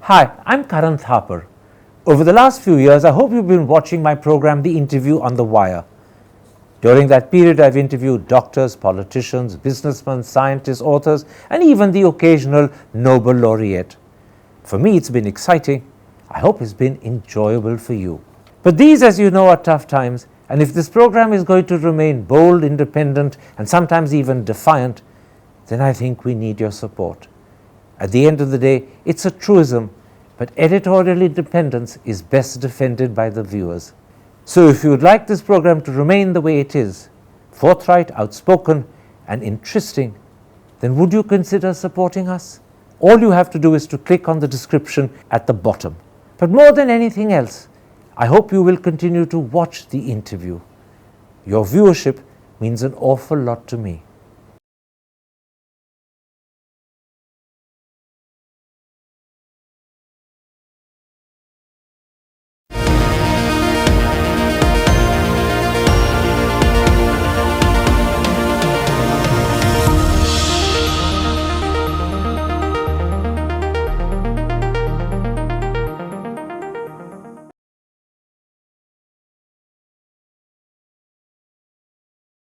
Hi, I'm Karan Thapar. Over the last few years, I hope you've been watching my program, The Interview on the Wire. During that period, I've interviewed doctors, politicians, businessmen, scientists, authors, and even the occasional Nobel laureate. For me, it's been exciting. I hope it's been enjoyable for you. But these, as you know, are tough times, and if this program is going to remain bold, independent, and sometimes even defiant, then I think we need your support. At the end of the day, it's a truism, but editorial independence is best defended by the viewers. So if you would like this program to remain the way it is, forthright, outspoken, and interesting, then would you consider supporting us? All you have to do is to click on the description at the bottom. But more than anything else, I hope you will continue to watch the interview. Your viewership means an awful lot to me.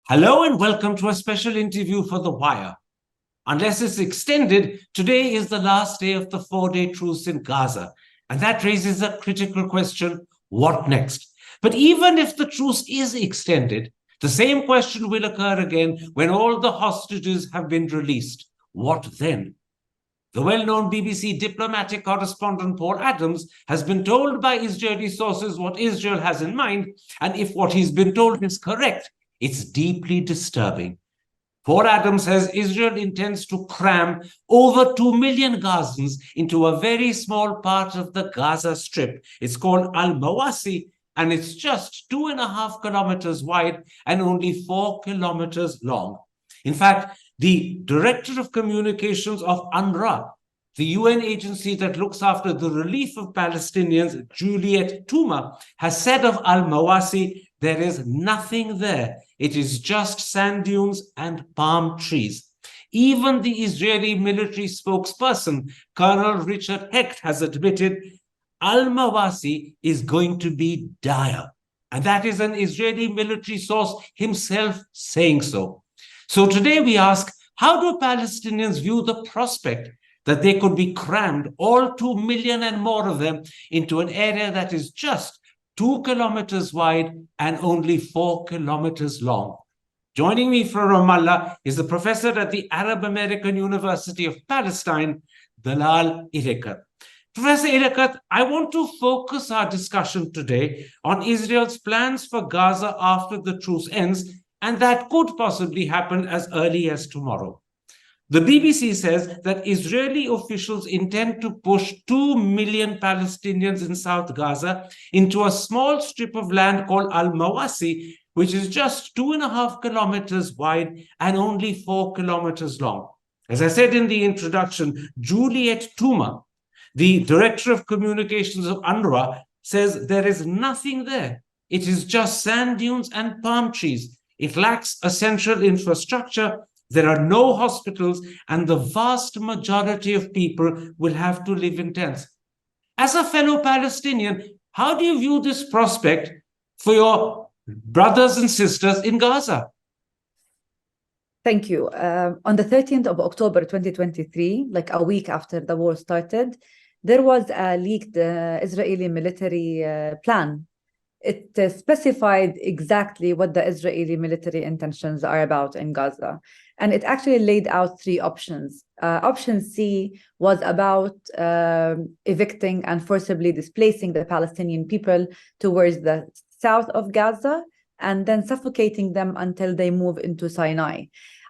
Hello and welcome to a special interview for The Wire. Unless it's extended, today is the last day of the 4-day truce in Gaza, and that raises a critical question: what next? But even if the truce is extended, the same question will occur again when all the hostages have been released. What then? The well-known BBC diplomatic correspondent Paul Adams has been told by Israeli sources what Israel has in mind, and if what he's been told is correct, it's deeply disturbing. Paul Adams says Israel intends to cram over 2 million Gazans into a very small part of the Gaza Strip. It's called al-Mawasi, and it's just 2.5 kilometers wide and only 4 kilometers long. In fact, the director of communications of UNRWA, the UN agency that looks after the relief of Palestinians, Juliet Touma, has said of al-Mawasi, there is nothing there. It is just sand dunes and palm trees. Even the Israeli military spokesperson, Colonel Richard Hecht, has admitted al-Mawasi is going to be dire. And that is an Israeli military source himself saying so. So today we ask, how do Palestinians view the prospect that they could be crammed, all 2 million and more of them, into an area that is just 2 kilometers wide and only 4 kilometers long? Joining me from Ramallah is the professor at the Arab American University of Palestine, Dalal Iriqat. Professor Iriqat, I want to focus our discussion today on Israel's plans for Gaza after the truce ends, and that could possibly happen as early as tomorrow. The BBC says that Israeli officials intend to push 2 million Palestinians in South Gaza into a small strip of land called al-Mawasi, which is just 2.5 kilometers wide and only 4 kilometers long. As I said in the introduction, Juliet Touma, the director of communications of UNRWA, says there is nothing there. It is just sand dunes and palm trees. It lacks essential infrastructure. There are no hospitals, and the vast majority of people will have to live in tents. As a fellow Palestinian, how do you view this prospect for your brothers and sisters in Gaza? Thank you. On the 13th of October 2023, like a week after the war started, there was a leaked Israeli military plan. It specified exactly what the Israeli military intentions are about in Gaza. And it actually laid out 3 options. Option C was about evicting and forcibly displacing the Palestinian people towards the south of Gaza and then suffocating them until they move into Sinai.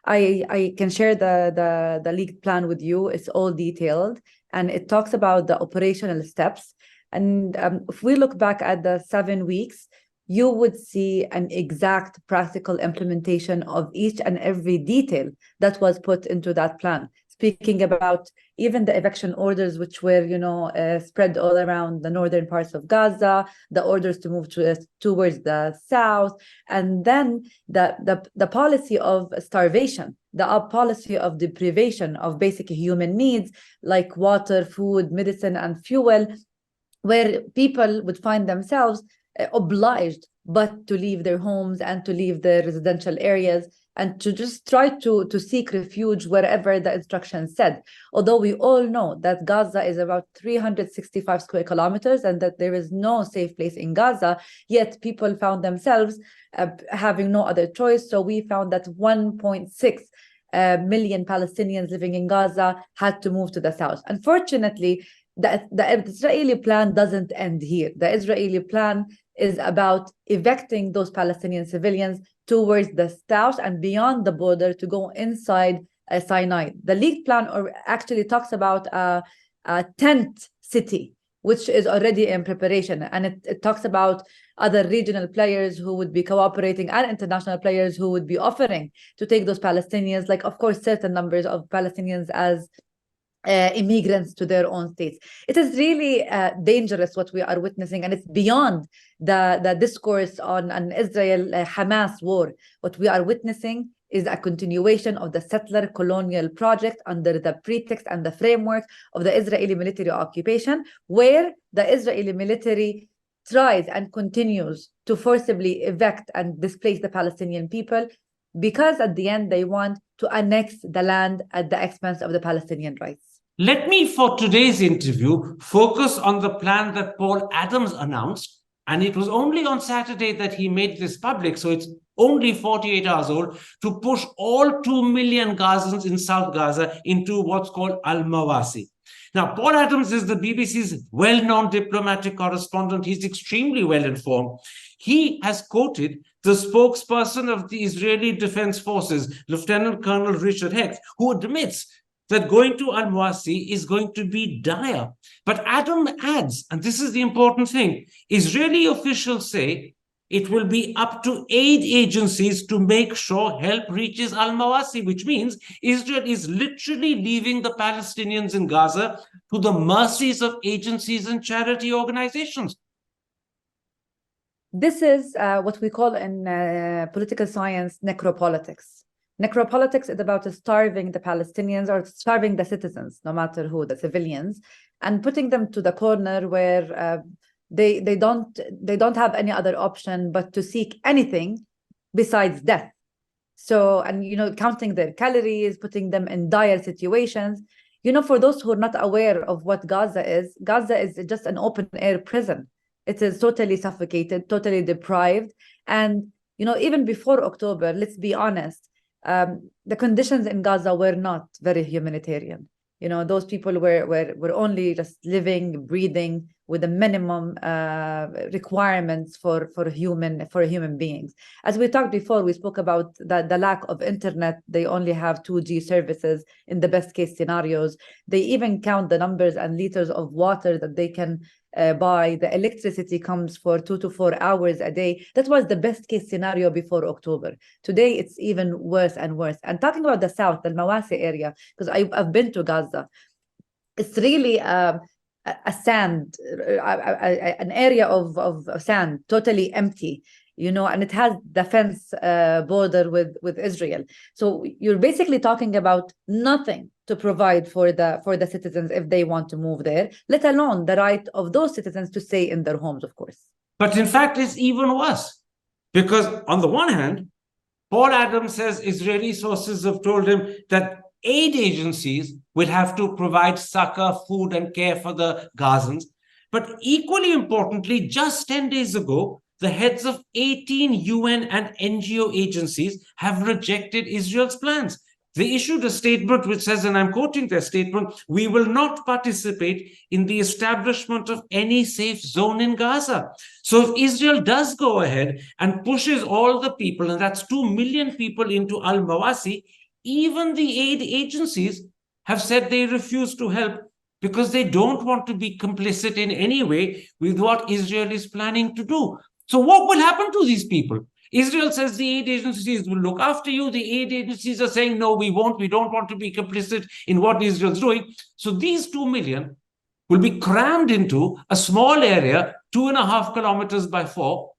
I can share the leaked plan with you. It's all detailed, and it talks about the operational steps. And if we look back at the 7 weeks, you would see an exact practical implementation of each and every detail that was put into that plan. Speaking about even the eviction orders, which were, spread all around the northern parts of Gaza, the orders to move towards the south, and then the policy of starvation, the policy of deprivation of basic human needs like water, food, medicine, and fuel, where people would find themselves obliged but to leave their homes and to leave their residential areas and to just try to seek refuge wherever the instructions said. Although we all know that Gaza is about 365 square kilometers and that there is no safe place in Gaza, yet people found themselves having no other choice. So we found that 1.6 million Palestinians living in Gaza had to move to the south. Unfortunately, the Israeli plan doesn't end here. The Israeli plan is about evicting those Palestinian civilians towards the south and beyond the border to go inside Sinai. The leaked plan actually talks about a tent city, which is already in preparation. And it talks about other regional players who would be cooperating and international players who would be offering to take those Palestinians, like, of course, certain numbers of Palestinians as immigrants to their own states. It is really dangerous what we are witnessing, and it's beyond the discourse on an Israel-Hamas war. What we are witnessing is a continuation of the settler colonial project under the pretext and the framework of the Israeli military occupation, where the Israeli military tries and continues to forcibly evict and displace the Palestinian people, because at the end they want to annex the land at the expense of the Palestinian rights. Let me, for today's interview, focus on the plan that Paul Adams announced, and it was only on Saturday that he made this public, so it's only 48 hours old, to push all 2 million Gazans in South Gaza into what's called al-Mawasi. Now, Paul Adams is the BBC's well-known diplomatic correspondent. He's extremely well-informed. He has quoted the spokesperson of the Israeli Defense Forces, Lieutenant Colonel Richard Hecht, who admits that going to al-Mawasi is going to be dire. But Adam adds, and this is the important thing, Israeli officials say it will be up to aid agencies to make sure help reaches al-Mawasi, which means Israel is literally leaving the Palestinians in Gaza to the mercies of agencies and charity organizations. This is what we call in political science necropolitics. Necropolitics is about starving the Palestinians or starving the citizens, no matter who, the civilians, and putting them to the corner where they don't have any other option but to seek anything besides death. So, and counting their calories, putting them in dire situations. For those who are not aware of what Gaza is just an open air prison. It is totally suffocated, totally deprived, and even before October, let's be honest. The conditions in Gaza were not very humanitarian. Those people were only just living, breathing with the minimum requirements for human beings. As we talked before, we spoke about the lack of internet. They only have 2G services in the best case scenarios. They even count the numbers and liters of water that they can buy. The electricity comes for 2 to 4 hours a day. That was the best case scenario before October. Today, it's even worse and worse. And talking about the south, the Al-Mawasi area, because I've been to Gaza, it's really a sand, an area of sand, totally empty, and it has the fence border with Israel. So you're basically talking about nothing to provide for the citizens if they want to move there, let alone the right of those citizens to stay in their homes, of course. But in fact, it's even worse, because on the one hand, Paul Adams says Israeli sources have told him that aid agencies will have to provide succor, food, and care for the Gazans. But equally importantly, just 10 days ago, the heads of 18 UN and NGO agencies have rejected Israel's plans. They issued a statement which says, and I'm quoting their statement, "We will not participate in the establishment of any safe zone in Gaza." So if Israel does go ahead and pushes all the people, and that's 2 million people, into al-Mawasi, even the aid agencies have said they refuse to help because they don't want to be complicit in any way with what Israel is planning to do. So what will happen to these people? Israel says the aid agencies will look after you. The aid agencies are saying, no, we won't. We don't want to be complicit in what Israel's doing. So these 2 million will be crammed into a small area, 2.5 kilometers by 4,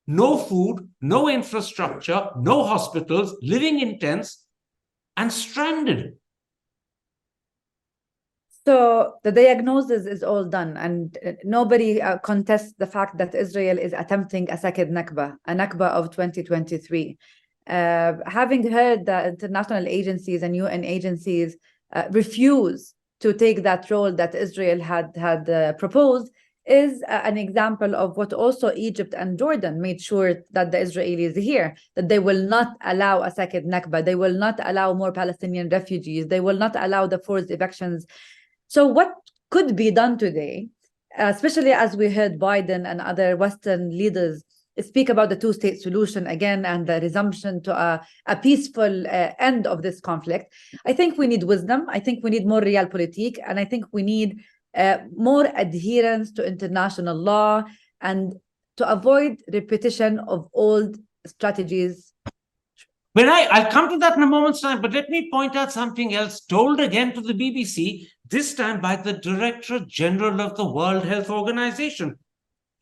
no food, no infrastructure, no hospitals, living in tents. and stranded. So the diagnosis is all done, and nobody contests the fact that Israel is attempting a second Nakba, a Nakba of 2023. Having heard that international agencies and UN agencies refuse to take that role that Israel had proposed is an example of what also Egypt and Jordan made sure that the Israelis hear, that they will not allow a second Nakba, they will not allow more Palestinian refugees, they will not allow the forced evictions. So what could be done today, especially as we heard Biden and other Western leaders speak about the two-state solution again and the resumption to a peaceful end of this conflict? I think we need wisdom. I think we need more realpolitik. And I think we need more adherence to international law and to avoid repetition of old strategies. Well, I'll come to that in a moment's time, but let me point out something else told again to the BBC, this time by the Director General of the World Health Organization.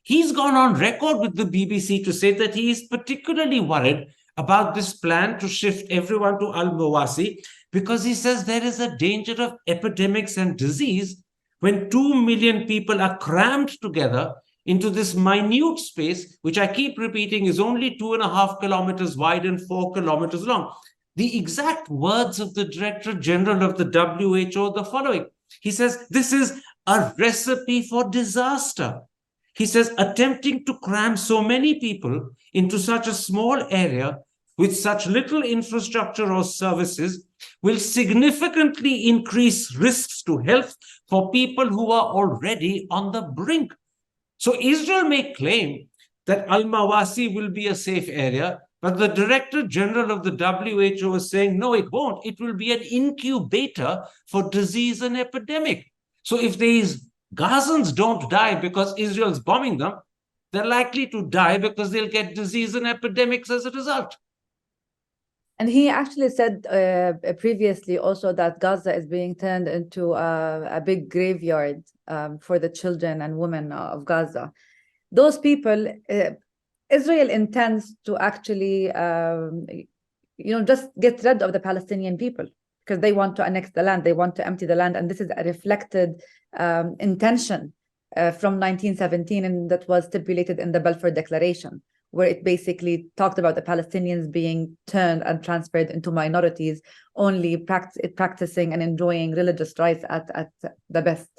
He's gone on record with the BBC to say that he is particularly worried about this plan to shift everyone to al-Mawasi because he says there is a danger of epidemics and disease when 2 million people are crammed together into this minute space, which I keep repeating is only 2.5 kilometers wide and 4 kilometers long. The exact words of the Director General of the WHO are the following. He says, this is a recipe for disaster. He says, attempting to cram so many people into such a small area with such little infrastructure or services will significantly increase risks to health for people who are already on the brink. So Israel may claim that al-Mawasi will be a safe area, but the Director General of the WHO is saying, no, it won't. It will be an incubator for disease and epidemic. So if these Gazans don't die because Israel's bombing them, they're likely to die because they'll get disease and epidemics as a result. And he actually said previously also that Gaza is being turned into a big graveyard for the children and women of Gaza. Those people, Israel intends to actually, just get rid of the Palestinian people because they want to annex the land, they want to empty the land, and this is a reflected intention from 1917, and that was stipulated in the Balfour Declaration, where it basically talked about the Palestinians being turned and transferred into minorities, only practicing and enjoying religious rights at the best.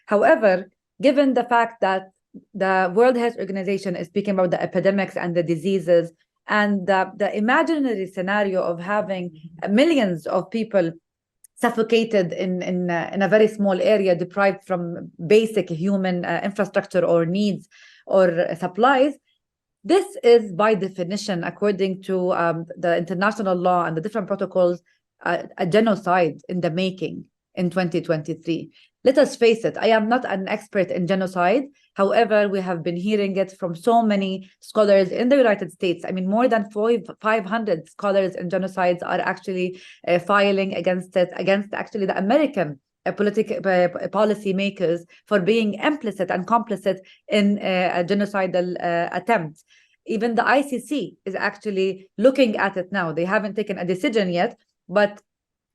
However, given the fact that the World Health Organization is speaking about the epidemics and the diseases, and the imaginary scenario of having millions of people suffocated in a very small area, deprived from basic human infrastructure or needs or supplies, this is by definition, according to the international law and the different protocols, a genocide in the making in 2023. Let us face it, I am not an expert in genocide. However, we have been hearing it from so many scholars in the United States. I mean, more than 500 scholars in genocides are actually filing against it, against actually the American policy makers for being implicit and complicit in a genocidal attempt. Even the ICC is actually looking at it now. They haven't taken a decision yet, but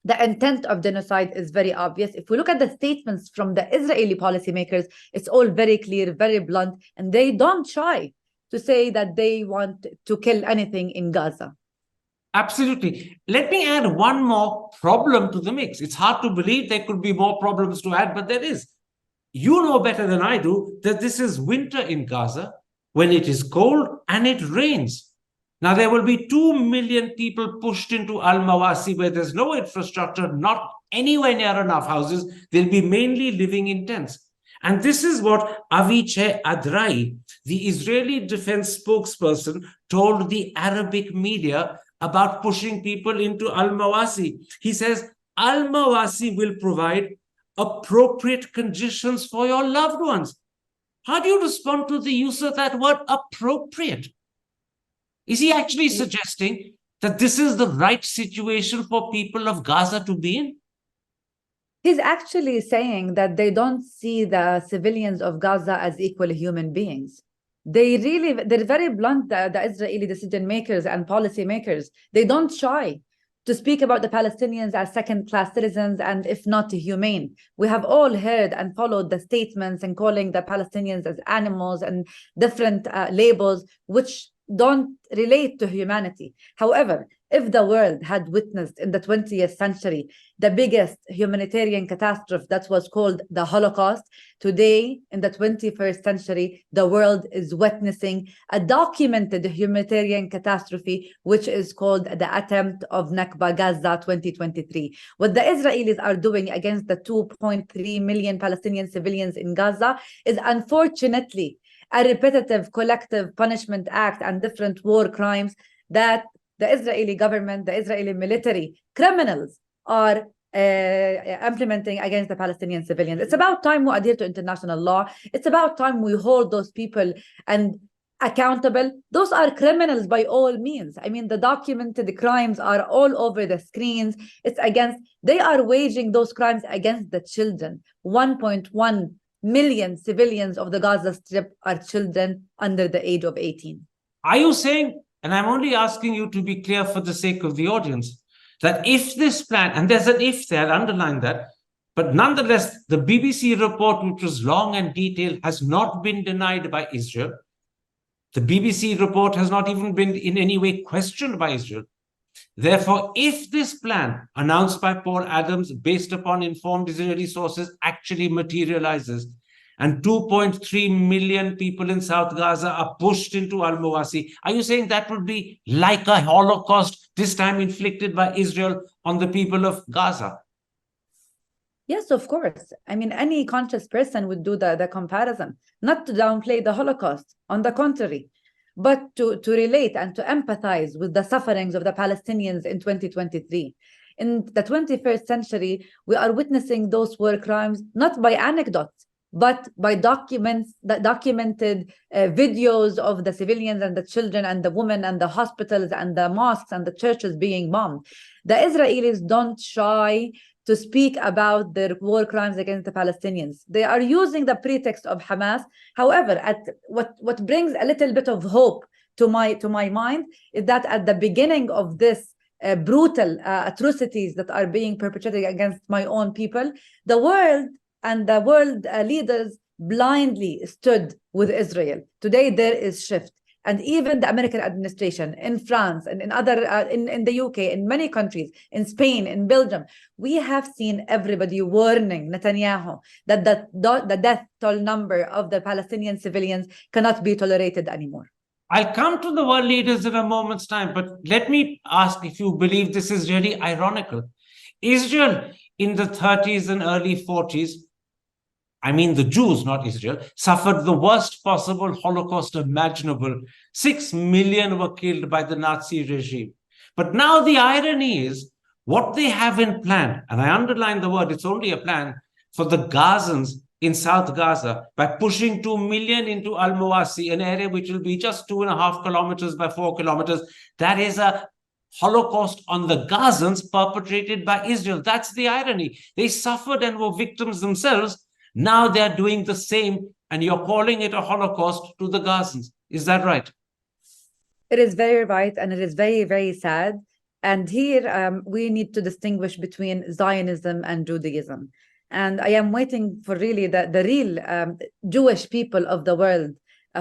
the intent of genocide is very obvious. If we look at the statements from the Israeli policymakers, it's all very clear, very blunt, and they don't shy to say that they want to kill anything in Gaza. Absolutely. Let me add one more problem to the mix. It's hard to believe there could be more problems to add, but there is. You know better than I do that this is winter in Gaza when it is cold and it rains. Now, there will be 2 million people pushed into al-Mawasi where there's no infrastructure, not anywhere near enough houses. They'll be mainly living in tents. And this is what Avichai Adrai, the Israeli defense spokesperson, told the Arabic media about pushing people into al-Mawasi. He says, al-Mawasi will provide appropriate conditions for your loved ones. How do you respond to the use of that word appropriate? Is he actually suggesting that this is the right situation for people of Gaza to be in? He's actually saying that they don't see the civilians of Gaza as equal human beings. They're very blunt, the Israeli decision makers and policy makers. They don't shy to speak about the Palestinians as second-class citizens and, if not, humane. We have all heard and followed the statements and calling the Palestinians as animals and different labels which don't relate to humanity. However, if the world had witnessed in the 20th century the biggest humanitarian catastrophe that was called the Holocaust, today in the 21st century, the world is witnessing a documented humanitarian catastrophe, which is called the attempt of Nakba Gaza 2023. What the Israelis are doing against the 2.3 million Palestinian civilians in Gaza is unfortunately a repetitive collective punishment act and different war crimes that the Israeli government, the Israeli military, criminals are implementing against the Palestinian civilians. It's about time we adhere to international law. It's about time we hold those people and accountable. Those are criminals by all means. I mean, the documented crimes are all over the screens. They are waging those crimes against the children. 1.1 million civilians of the Gaza Strip are children under the age of 18. Are you saying, and I'm only asking you to be clear for the sake of the audience, that if this plan, and there's an if there, underline that, but nonetheless, the BBC report, which was long and detailed, has not been denied by Israel. The BBC report has not even been in any way questioned by Israel. Therefore, if this plan announced by Paul Adams, based upon informed Israeli sources, actually materializes, and 2.3 million people in South Gaza are pushed into al-Mawasi, are you saying that would be like a Holocaust, this time inflicted by Israel on the people of Gaza? Yes, of course. I mean, any conscious person would do the comparison, not to downplay the Holocaust, on the contrary, but to relate and to empathize with the sufferings of the Palestinians in 2023. In the 21st century, we are witnessing those war crimes not by anecdotes, but by documented videos of the civilians and the children and the women and the hospitals and the mosques and the churches being bombed. The Israelis don't shy to speak about their war crimes against the Palestinians. They are using the pretext of Hamas. However, what brings a little bit of hope to my mind is that at the beginning of this brutal atrocities that are being perpetrated against my own people, the world and the world leaders blindly stood with Israel. Today there is shift. And even the American administration in France and in the UK, in many countries, in Spain, in Belgium, we have seen everybody warning Netanyahu that the death toll number of the Palestinian civilians cannot be tolerated anymore. I'll come to the world leaders in a moment's time, but let me ask if you believe this is really ironical. Israel in the 30s and early 40s, I mean the Jews, not Israel, suffered the worst possible Holocaust imaginable. 6 million were killed by the Nazi regime. But now the irony is what they have in plan, and I underline the word, it's only a plan, for the Gazans in South Gaza by pushing 2 million into al-Mawasi, an area which will be just 2.5 kilometers by 4 kilometers. That is a Holocaust on the Gazans perpetrated by Israel. That's the irony. They suffered and were victims themselves. Now they're doing the same, and you're calling it a Holocaust to the Gazans. Is that right? It is very right, and it is very, very sad. And here we need to distinguish between Zionism and Judaism. And I am waiting for really the real Jewish people of the world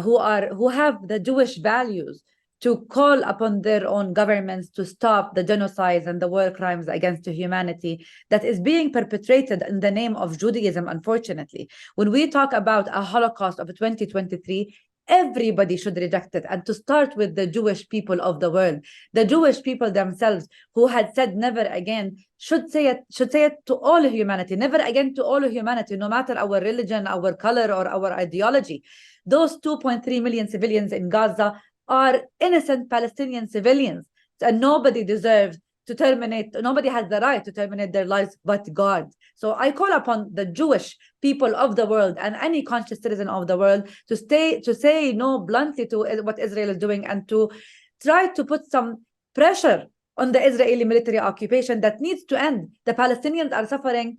who have the Jewish values to call upon their own governments to stop the genocides and the war crimes against humanity that is being perpetrated in the name of Judaism, unfortunately. When we talk about a Holocaust of 2023, everybody should reject it, and to start with the Jewish people of the world. The Jewish people themselves, who had said never again, should say it to all humanity, never again to all humanity, no matter our religion, our color, or our ideology. Those 2.3 million civilians in Gaza are innocent Palestinian civilians, and nobody deserves to terminate, nobody has the right to terminate their lives but God. So I call upon the Jewish people of the world and any conscious citizen of the world to say no bluntly to what Israel is doing, and to try to put some pressure on the Israeli military occupation that needs to end. The Palestinians are suffering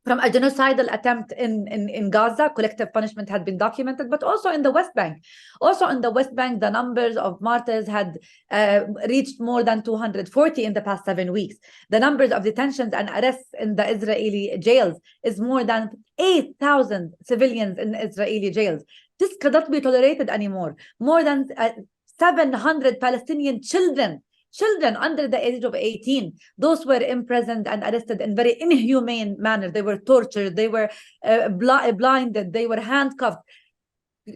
from a genocidal attempt in Gaza. Collective punishment had been documented, but also in the West Bank. Also in the West Bank, the numbers of martyrs had reached more than 240 in the past 7 weeks. The numbers of detentions and arrests in the Israeli jails is more than 8,000 civilians in Israeli jails. This cannot be tolerated anymore. More than 700 Palestinian children under the age of 18, those were imprisoned and arrested in very inhumane manner. They were tortured, they were blinded, they were handcuffed.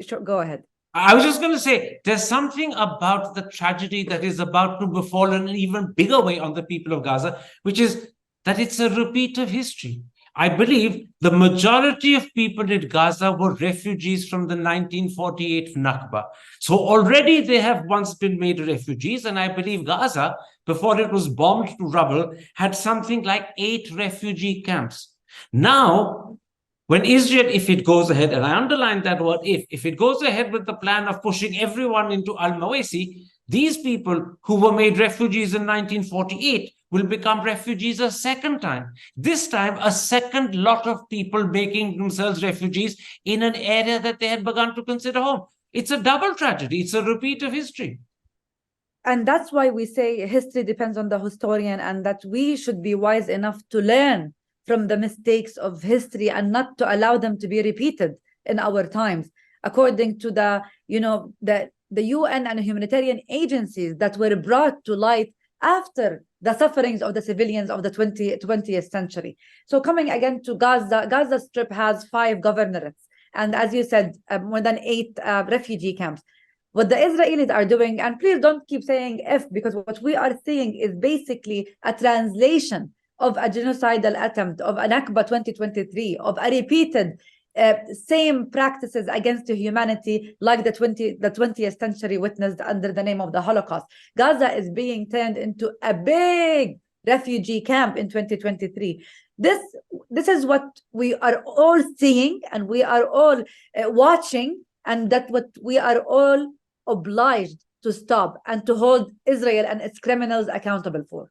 Sure, go ahead. I was just going to say, there's something about the tragedy that is about to befall in an even bigger way on the people of Gaza, which is that it's a repeat of history. I believe the majority of people in Gaza were refugees from the 1948 Nakba. So already they have once been made refugees. And I believe Gaza, before it was bombed to rubble, had something like 8 refugee camps. Now, when Israel, if it goes ahead, and I underline that word if it goes ahead with the plan of pushing everyone into al-Mawasi, these people who were made refugees in 1948 will become refugees a second time. This time, a second lot of people making themselves refugees in an area that they had begun to consider home. It's a double tragedy. It's a repeat of history. And that's why we say history depends on the historian, and that we should be wise enough to learn from the mistakes of history and not to allow them to be repeated in our times. According to the UN and humanitarian agencies that were brought to light after the sufferings of the civilians of the 20th century. So coming again to Gaza, Gaza Strip has 5 governorates. And as you said, more than 8 refugee camps. What the Israelis are doing, and please don't keep saying if, because what we are seeing is basically a translation of a genocidal attempt, of an Nakba 2023, of a repeated same practices against humanity like the 20th century witnessed under the name of the Holocaust. Gaza is being turned into a big refugee camp in 2023. This is what we are all seeing, and we are all watching, and that what we are all obliged to stop and to hold Israel and its criminals accountable for.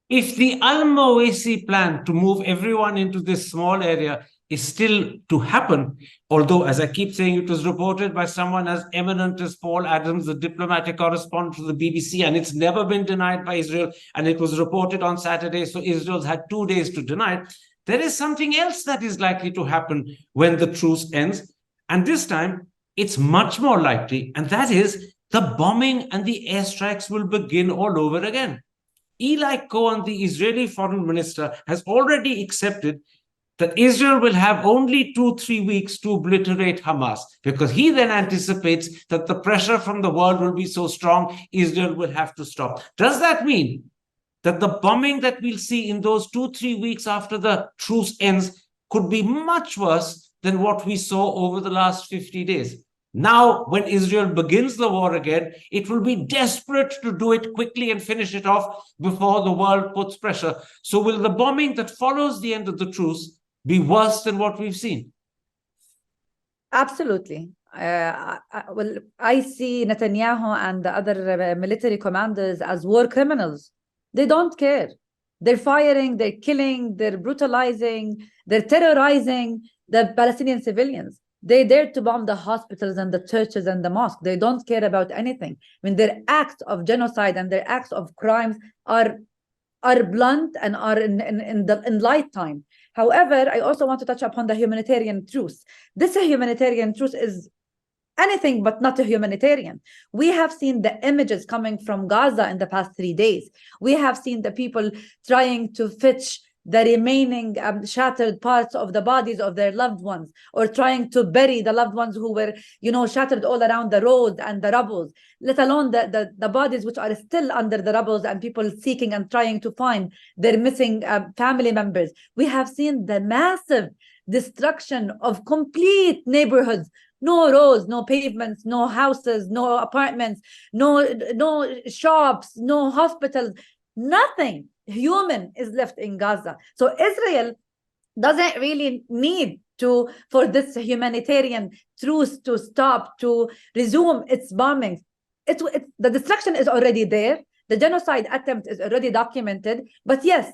If the al-Mawasi plan to move everyone into this small area is still to happen, although, as I keep saying, it was reported by someone as eminent as Paul Adams, the diplomatic correspondent to the BBC, and it's never been denied by Israel, and it was reported on Saturday, so Israel's had 2 days to deny it. There is something else that is likely to happen when the truce ends, and this time it's much more likely, and that is the bombing and the airstrikes will begin all over again. Eli Cohen, the Israeli foreign minister, has already accepted that Israel will have only 2-3 weeks to obliterate Hamas, because he then anticipates that the pressure from the world will be so strong, Israel will have to stop. Does that mean that the bombing that we'll see in those 2-3 weeks after the truce ends could be much worse than what we saw over the last 50 days? Now, when Israel begins the war again, it will be desperate to do it quickly and finish it off before the world puts pressure. So will the bombing that follows the end of the truce be worse than what we've seen? Absolutely. Well, I see Netanyahu and the other military commanders as war criminals. They don't care. They're firing, they're killing, they're brutalizing, they're terrorizing the Palestinian civilians. They dare to bomb the hospitals and the churches and the mosques. They don't care about anything. I mean, their acts of genocide and their acts of crimes are blunt and are in light time. However, I also want to touch upon the humanitarian truce. This humanitarian truce is anything but not a humanitarian. We have seen the images coming from Gaza in the past 3 days. We have seen the people trying to fetch the remaining shattered parts of the bodies of their loved ones, or trying to bury the loved ones who were, shattered all around the roads and the rubble, let alone the bodies which are still under the rubble and people seeking and trying to find their missing family members. We have seen the massive destruction of complete neighborhoods. No roads, no pavements, no houses, no apartments, no shops, no hospitals, nothing human is left in Gaza. So Israel doesn't really need for this humanitarian truce to stop, to resume its bombings. The destruction is already there. The genocide attempt is already documented. But yes,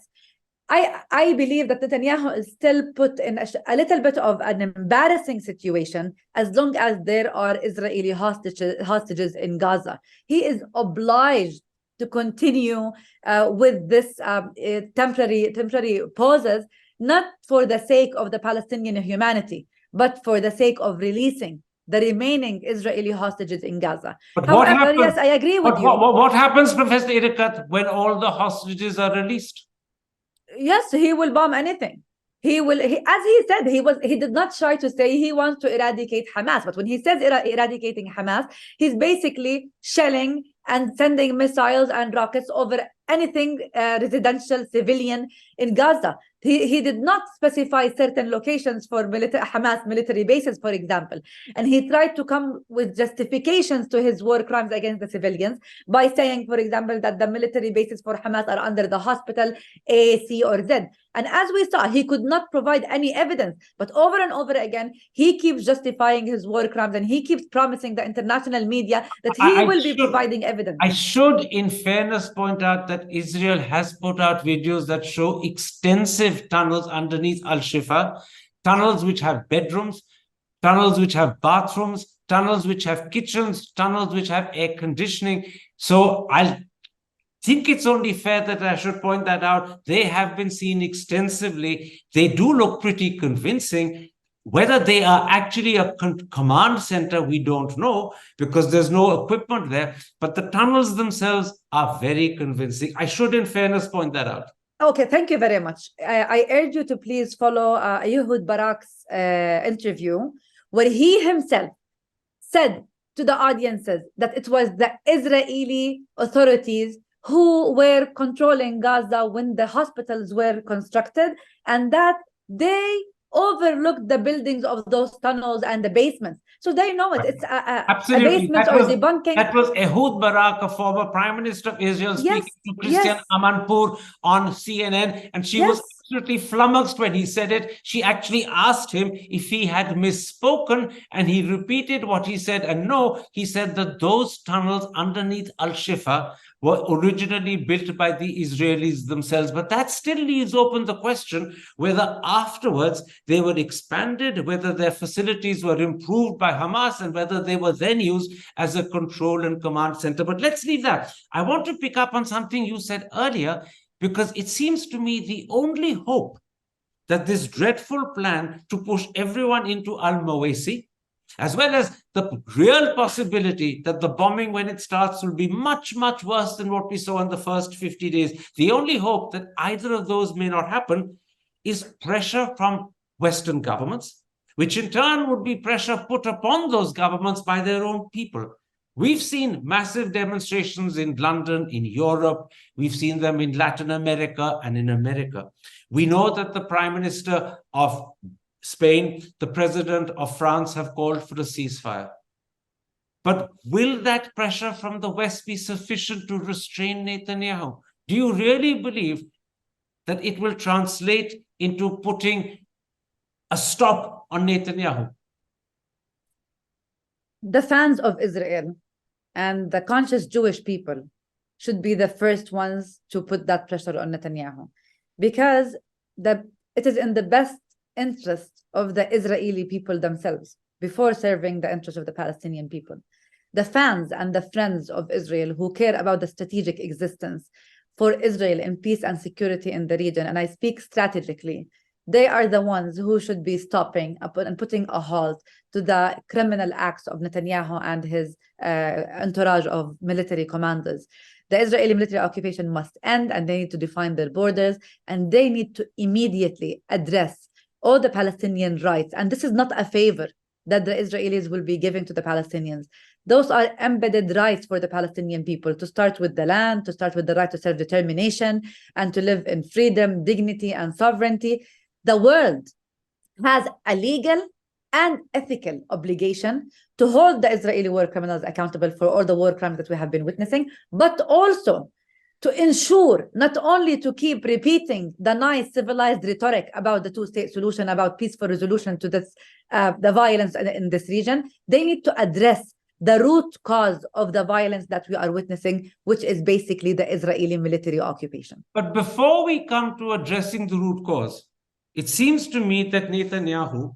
I believe that Netanyahu is still put in a little bit of an embarrassing situation as long as there are Israeli hostages in Gaza. He is obliged to continue with this temporary pauses, not for the sake of the Palestinian humanity, but for the sake of releasing the remaining Israeli hostages in Gaza. But However, what happens, yes, I agree with you. What happens, Professor Iriqat, when all the hostages are released? Yes, he will bomb anything. He will, as he said, he did not try to say he wants to eradicate Hamas. But when he says eradicating Hamas, he's basically shelling and sending missiles and rockets over anything residential, civilian in Gaza. He did not specify certain locations for Hamas military bases, for example. And he tried to come with justifications to his war crimes against the civilians by saying, for example, that the military bases for Hamas are under the hospital A, C, or Z. And as we saw, he could not provide any evidence. But over and over again, he keeps justifying his war crimes, and he keeps promising the international media that he will be providing evidence. I should, in fairness, point out that Israel has put out videos that show extensive tunnels underneath Al-Shifa, tunnels which have bedrooms, tunnels which have bathrooms, tunnels which have kitchens, tunnels which have air conditioning. So I think it's only fair that I should point that out. They have been seen extensively. They do look pretty convincing. Whether they are actually a command center, we don't know, because there's no equipment there. But the tunnels themselves are very convincing. I should, in fairness, point that out. Okay, thank you very much. I urge you to please follow Ehud Barak's interview, where he himself said to the audiences that it was the Israeli authorities who were controlling Gaza when the hospitals were constructed, and that they overlooked the buildings of those tunnels and the basements. So they know it. It's a basement or debunking. That was Ehud Barak, a former Prime Minister of Israel, speaking to Christian Amanpour on CNN. And she was absolutely flummoxed when he said it. She actually asked him if he had misspoken, and he repeated what he said. And no, he said that those tunnels underneath Al-Shifa were originally built by the Israelis themselves. But that still leaves open the question whether afterwards they were expanded, whether their facilities were improved by Hamas, and whether they were then used as a control and command center. But let's leave that. I want to pick up on something you said earlier, because it seems to me the only hope that this dreadful plan to push everyone into al-Mawasi, as well as the real possibility that the bombing, when it starts, will be much, much worse than what we saw in the first 50 days. The only hope that either of those may not happen is pressure from Western governments, which in turn would be pressure put upon those governments by their own people. We've seen massive demonstrations in London, in Europe. We've seen them in Latin America and in America. We know that the Prime Minister of Spain, the President of France have called for a ceasefire. But will that pressure from the West be sufficient to restrain Netanyahu? Do you really believe that it will translate into putting a stop on Netanyahu? The fans of Israel and the conscious Jewish people should be the first ones to put that pressure on Netanyahu, because it is in the best interest of the Israeli people themselves before serving the interest of the Palestinian people. The fans and the friends of Israel who care about the strategic existence for Israel in peace and security in the region, and I speak strategically, they are the ones who should be stopping and putting a halt to the criminal acts of Netanyahu and his entourage of military commanders. The Israeli military occupation must end, and they need to define their borders, and they need to immediately address all the Palestinian rights. And this is not a favor that the Israelis will be giving to the Palestinians. Those are embedded rights for the Palestinian people, to start with the land, to start with the right to self-determination, and to live in freedom, dignity, and sovereignty. The world has a legal and ethical obligation to hold the Israeli war criminals accountable for all the war crimes that we have been witnessing, but also to ensure not only to keep repeating the nice civilized rhetoric about the two-state solution, about peaceful resolution to this the violence in this region. They need to address the root cause of the violence that we are witnessing, which is basically the Israeli military occupation. But before we come to addressing the root cause, it seems to me that Netanyahu,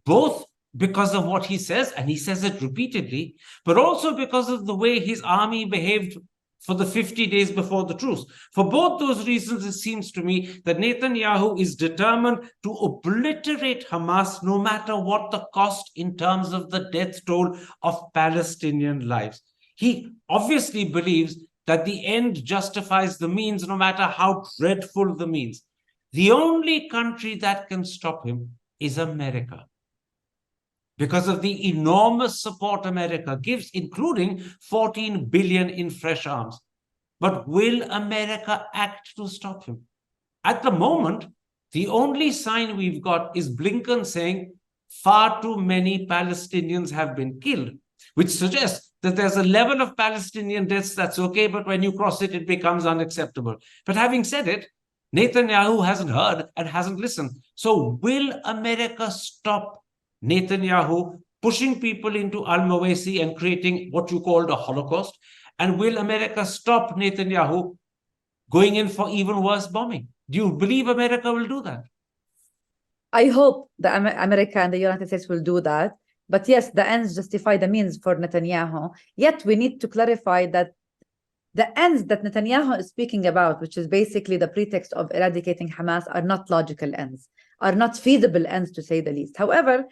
both because of what he says, and he says it repeatedly, but also because of the way his army behaved for the 50 days before the truce. For both those reasons, it seems to me that Netanyahu is determined to obliterate Hamas no matter what the cost in terms of the death toll of Palestinian lives. He obviously believes that the end justifies the means, no matter how dreadful the means. The only country that can stop him is America, because of the enormous support America gives, including 14 billion in fresh arms. But will America act to stop him? At the moment, the only sign we've got is Blinken saying far too many Palestinians have been killed, which suggests that there's a level of Palestinian deaths that's okay, but when you cross it, it becomes unacceptable. But having said it, Netanyahu hasn't heard and hasn't listened. So will America stop Netanyahu pushing people into al-Mawasi and creating what you called a Holocaust? And will America stop Netanyahu going in for even worse bombing? Do you believe America will do that? I hope that America and the United States will do that. But yes, the ends justify the means for Netanyahu. Yet we need to clarify that the ends that Netanyahu is speaking about, which is basically the pretext of eradicating Hamas, are not logical ends, are not feasible ends, to say the least. However,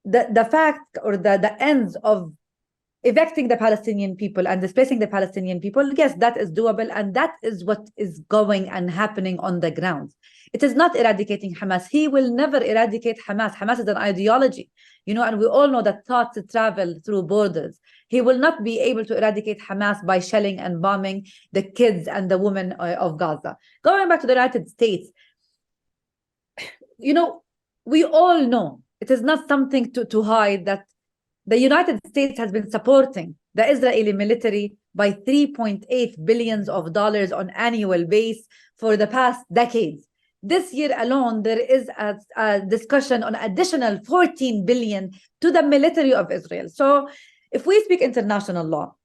the fact or the ends of evicting the Palestinian people and displacing the Palestinian people, yes, that is doable, and that is what is going and happening on the ground. It is not eradicating Hamas. He will never eradicate Hamas. Hamas is an ideology, and we all know that thoughts travel through borders. He will not be able to eradicate Hamas by shelling and bombing the kids and the women of Gaza. Going back to the United States, we all know, it is not something to hide, that the United States has been supporting the Israeli military by $3.8 billion on annual base for the past decades. This year alone, there is a discussion on additional $14 billion to the military of Israel. So if we speak international law,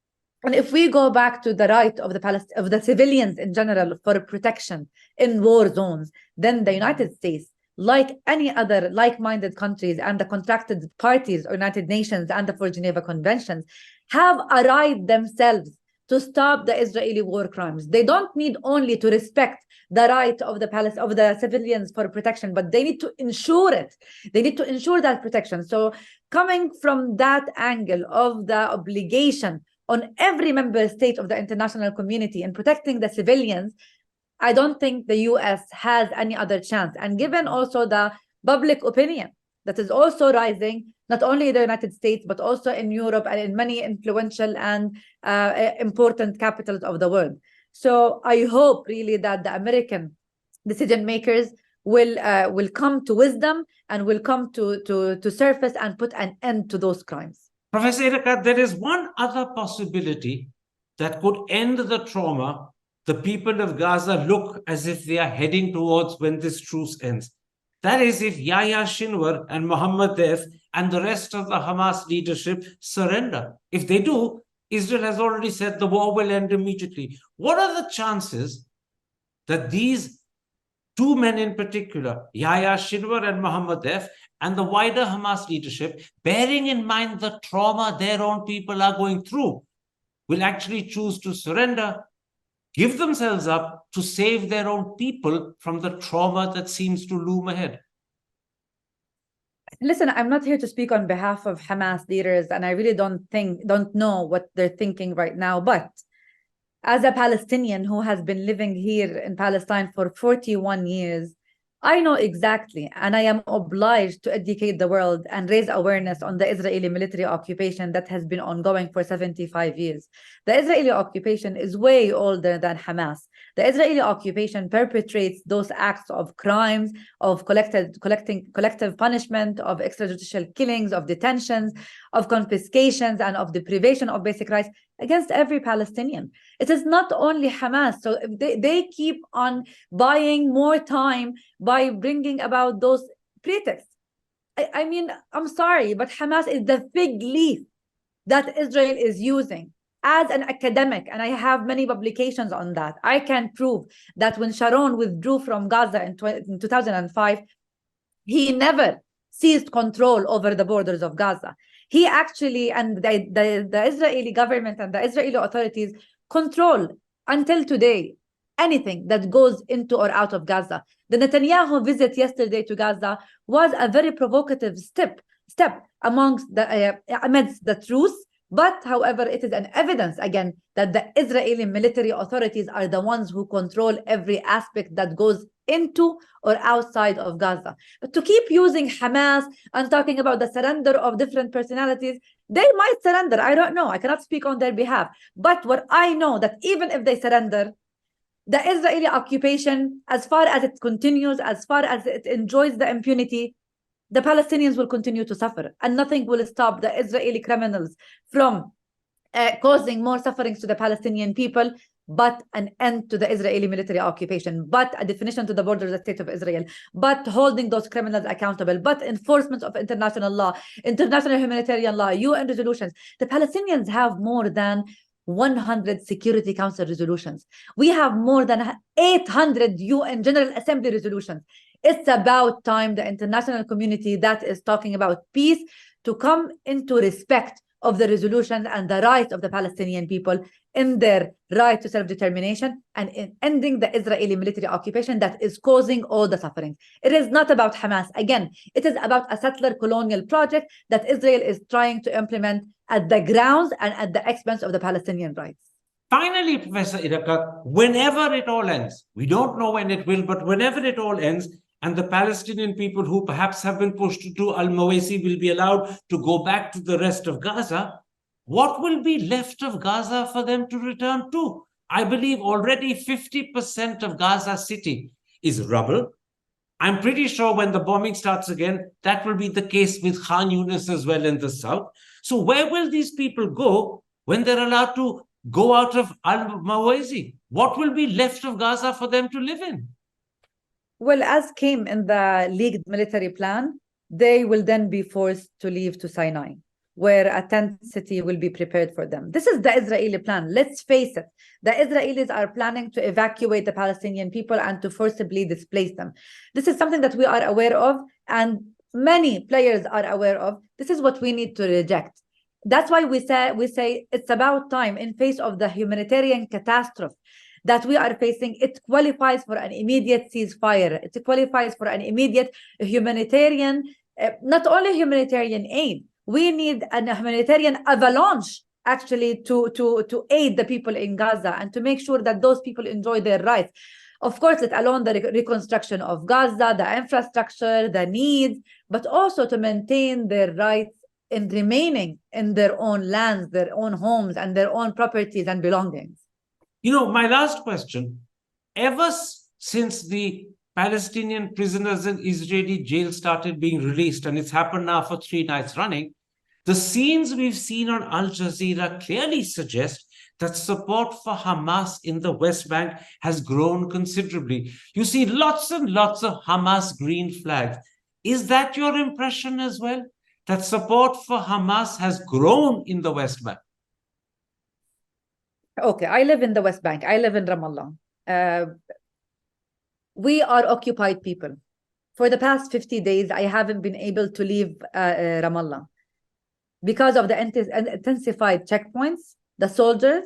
and if we go back to the right of the civilians in general for protection in war zones, then the United States, like any other like-minded countries and the contracted parties or United Nations and the four Geneva Conventions, have a right themselves to stop the Israeli war crimes. They don't need only to respect the right of the civilians for protection, but they need to ensure it. They need to ensure that protection. So coming from that angle of the obligation on every member state of the international community in protecting the civilians, I don't think the US has any other chance. And given also the public opinion that is also rising, not only in the United States, but also in Europe and in many influential and important capitals of the world. So I hope really that the American decision makers will come to wisdom and will come to surface and put an end to those crimes. Professor Iriqat, there is one other possibility that could end the trauma the people of Gaza look as if they are heading towards when this truce ends. That is, if Yahya Sinwar and Mohammed Deif and the rest of the Hamas leadership surrender. If they do, Israel has already said the war will end immediately. What are the chances that these two men in particular, Yahya Sinwar and Mohammed Deif, and the wider Hamas leadership, bearing in mind the trauma their own people are going through, will actually choose to surrender, give themselves up to save their own people from the trauma that seems to loom ahead? Listen, I'm not here to speak on behalf of Hamas leaders, and I really don't know what they're thinking right now. But as a Palestinian who has been living here in Palestine for 41 years, I know exactly, and I am obliged to educate the world and raise awareness on the Israeli military occupation that has been ongoing for 75 years. The Israeli occupation is way older than Hamas. The Israeli occupation perpetrates those acts of crimes, of collective punishment, of extrajudicial killings, of detentions, of confiscations, and of deprivation of basic rights against every Palestinian. It is not only Hamas. So they keep on buying more time by bringing about those pretexts. I mean, I'm sorry, but Hamas is the fig leaf that Israel is using. As an academic, and I have many publications on that, I can prove that when Sharon withdrew from Gaza in 2005, he never seized control over the borders of Gaza. He actually, and the Israeli government and the Israeli authorities control until today anything that goes into or out of Gaza. The Netanyahu visit yesterday to Gaza was a very provocative step amidst the truth. But, however, it is an evidence, again, that the Israeli military authorities are the ones who control every aspect that goes into or outside of Gaza. But to keep using Hamas and talking about the surrender of different personalities, they might surrender. I don't know. I cannot speak on their behalf. But what I know, that even if they surrender, the Israeli occupation, as far as it continues, as far as it enjoys the impunity, the Palestinians will continue to suffer, and nothing will stop the Israeli criminals from causing more sufferings to the Palestinian people, but an end to the Israeli military occupation, but a definition to the borders of the state of Israel, but holding those criminals accountable, but enforcement of international law, international humanitarian law, UN resolutions. The Palestinians have more than 100 Security Council resolutions. We have more than 800 UN General Assembly resolutions. It's about time the international community that is talking about peace to come into respect of the resolution and the rights of the Palestinian people in their right to self-determination, and in ending the Israeli military occupation that is causing all the suffering. It is not about Hamas. Again, it is about a settler colonial project that Israel is trying to implement at the grounds and at the expense of the Palestinian rights. Finally, Professor Iriqat, whenever it all ends, we don't know when it will, but whenever it all ends, and the Palestinian people who perhaps have been pushed to al-Mawasi will be allowed to go back to the rest of Gaza, what will be left of Gaza for them to return to? I believe already 50% of Gaza city is rubble. I'm pretty sure when the bombing starts again, that will be the case with Khan Yunis as well in the south. So where will these people go when they're allowed to go out of al-Mawasi? What will be left of Gaza for them to live in? Well, as came in the leaked military plan, they will then be forced to leave to Sinai, where a tent city will be prepared for them. This is the Israeli plan. Let's face it. The Israelis are planning to evacuate the Palestinian people and to forcibly displace them. This is something that we are aware of, and many players are aware of. This is what we need to reject. That's why we say it's about time, in face of the humanitarian catastrophe that we are facing. It qualifies for an immediate ceasefire. It qualifies for an immediate humanitarian, not only humanitarian aid. We need a humanitarian avalanche, actually, to aid the people in Gaza and to make sure that those people enjoy their rights. Of course, let alone the reconstruction of Gaza, the infrastructure, the needs, but also to maintain their rights in remaining in their own lands, their own homes, and their own properties and belongings. You know, my last question, ever since the Palestinian prisoners in Israeli jail started being released, and it's happened now for 3 nights running, the scenes we've seen on Al Jazeera clearly suggest that support for Hamas in the West Bank has grown considerably. You see lots and lots of Hamas green flags. Is that your impression as well? That support for Hamas has grown in the West Bank? Okay, I live in the West Bank. I live in Ramallah. We are occupied people. For the past 50 days, I haven't been able to leave Ramallah because of the intensified checkpoints, the soldiers,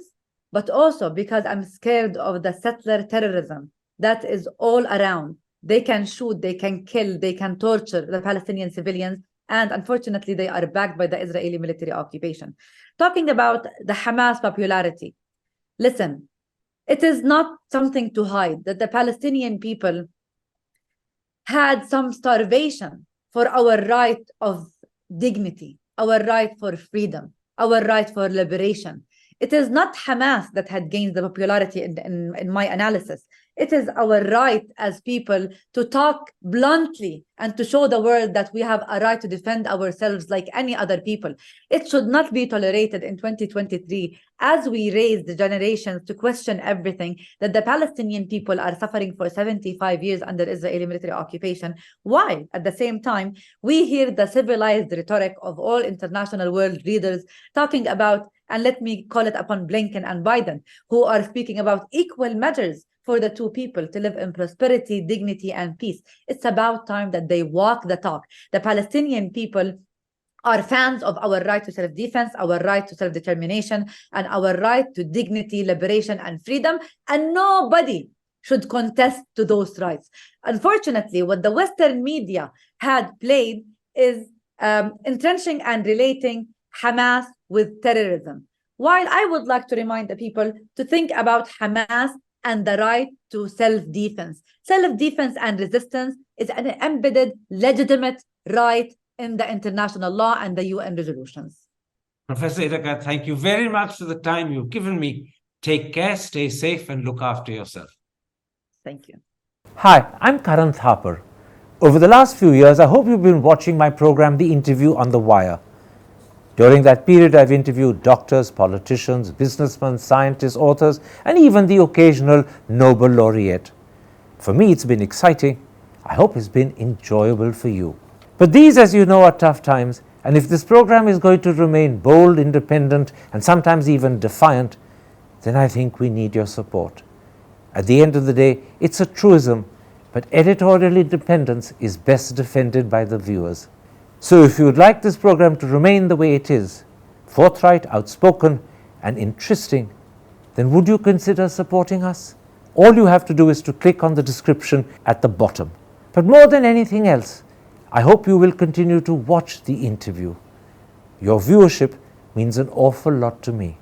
but also because I'm scared of the settler terrorism that is all around. They can shoot, they can kill, they can torture the Palestinian civilians, and unfortunately, they are backed by the Israeli military occupation. Talking about the Hamas popularity, listen, it is not something to hide that the Palestinian people had some starvation for our right of dignity, our right for freedom, our right for liberation. It is not Hamas that had gained the popularity in my analysis. It is our right as people to talk bluntly and to show the world that we have a right to defend ourselves like any other people. It should not be tolerated in 2023 as we raise the generations to question everything, that the Palestinian people are suffering for 75 years under Israeli military occupation, while at the same time we hear the civilized rhetoric of all international world leaders talking about, and let me call it upon Blinken and Biden, who are speaking about equal measures for the two people to live in prosperity, dignity, and peace. It's about time that they walk the talk. The Palestinian people are fans of our right to self-defense, our right to self-determination, and our right to dignity, liberation, and freedom, and nobody should contest to those rights. Unfortunately, what the Western media had played is entrenching and relating Hamas with terrorism. While I would like to remind the people to think about Hamas and the right to self-defense. Self-defense and resistance is an embedded, legitimate right in the international law and the UN resolutions. Professor Iriqat, thank you very much for the time you've given me. Take care, stay safe, and look after yourself. Thank you. Hi, I'm Karan Thapar. Over the last few years, I hope you've been watching my program, The Interview on the Wire. During that period, I've interviewed doctors, politicians, businessmen, scientists, authors, and even the occasional Nobel laureate. For me, it's been exciting. I hope it's been enjoyable for you. But these, as you know, are tough times, and if this program is going to remain bold, independent, and sometimes even defiant, then I think we need your support. At the end of the day, it's a truism, but editorial independence is best defended by the viewers. So if you would like this program to remain the way it is, forthright, outspoken, and interesting, then would you consider supporting us? All you have to do is to click on the description at the bottom. But more than anything else, I hope you will continue to watch The Interview. Your viewership means an awful lot to me.